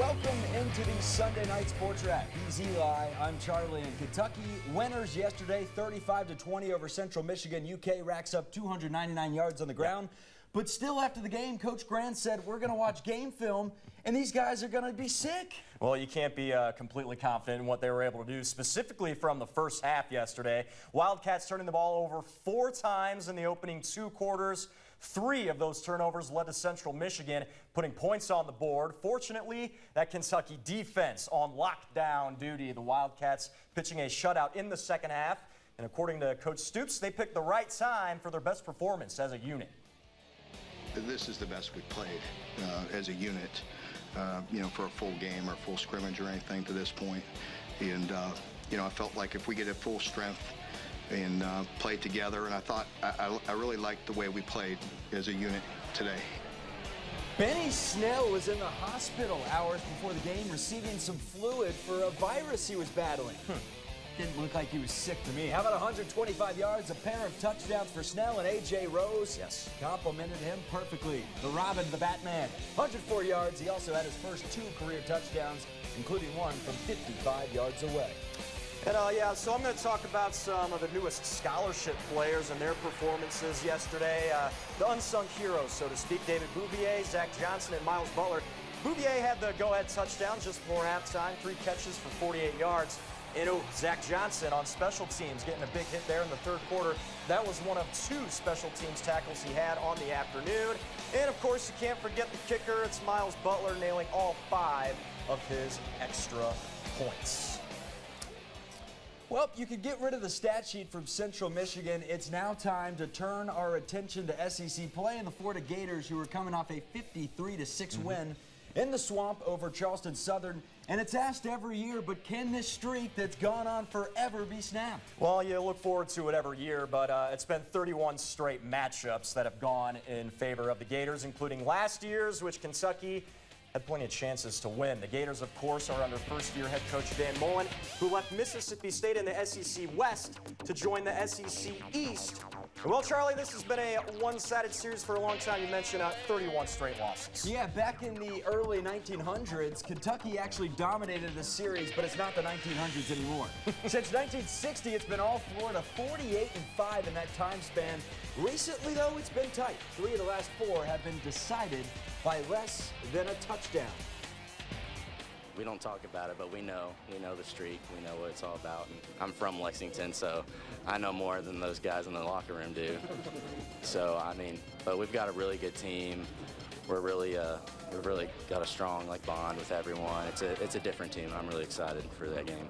Welcome into the Sunday Night Sports Wrap. He's Eli, I'm Charlie, and Kentucky winners yesterday, 35-20 over Central Michigan. UK racks up 299 yards on the ground. But still, after the game, Coach Grant said, we're going to watch game film, and these guys are going to be sick. Well, you can't be completely confident in what they were able to do, specifically from the first half yesterday. Wildcats turning the ball over 4 times in the opening 2 quarters. 3 of those turnovers led to Central Michigan putting points on the board. Fortunately, that Kentucky defense on lockdown duty. The Wildcats pitching a shutout in the second half. And according to Coach Stoops, they picked the right time for their best performance as a unit. This is the best we've played as a unit, for a full game or full scrimmage or anything to this point. And, I felt like if we get at full strength and play together, and I thought I really liked the way we played as a unit today. Benny Snell was in the hospital hours before the game receiving some fluid for a virus he was battling. Didn't look like he was sick to me. How about 125 yards, a pair of touchdowns for Snell, and A.J. Rose? Yes, complimented him perfectly. The Robin, the Batman, 104 yards. He also had his first 2 career touchdowns, including one from 55 yards away. And so I'm going to talk about some of the newest scholarship players and their performances yesterday. The unsung heroes, so to speak, David Bouvier, Zach Johnson, and Miles Butler. Bouvier had the go-ahead touchdown just before halftime, 3 catches for 48 yards. And Zach Johnson on special teams getting a big hit there in the 3rd quarter. That was one of 2 special teams tackles he had on the afternoon. And of course, you can't forget the kicker. It's Miles Butler nailing all 5 of his extra points. Well, you could get rid of the stat sheet from Central Michigan. It's now time to turn our attention to SEC play and the Florida Gators, who are coming off a 53-6 win in the Swamp over Charleston Southern. And it's asked every year, but can this streak that's gone on forever be snapped? Well, you look forward to it every year, but it's been 31 straight matchups that have gone in favor of the Gators, including last year's, which Kentucky had plenty of chances to win. The Gators, of course, are under first-year head coach Dan Mullen, who left Mississippi State in the SEC West to join the SEC East. Well, Charlie, this has been a one-sided series for a long time. You mentioned 31 straight losses. Yeah, back in the early 1900s, Kentucky actually dominated the series, but it's not the 1900s anymore. Since 1960, it's been all Florida, 48-5 in that time span. Recently, though, it's been tight. 3 of the last 4 have been decided by less than a touchdown. We don't talk about it, but we know the streak. We know what it's all about. And I'm from Lexington, so I know more than those guys in the locker room do. So, but we've got a really good team. We've really got a strong bond with everyone. It's a different team. I'm really excited for that game.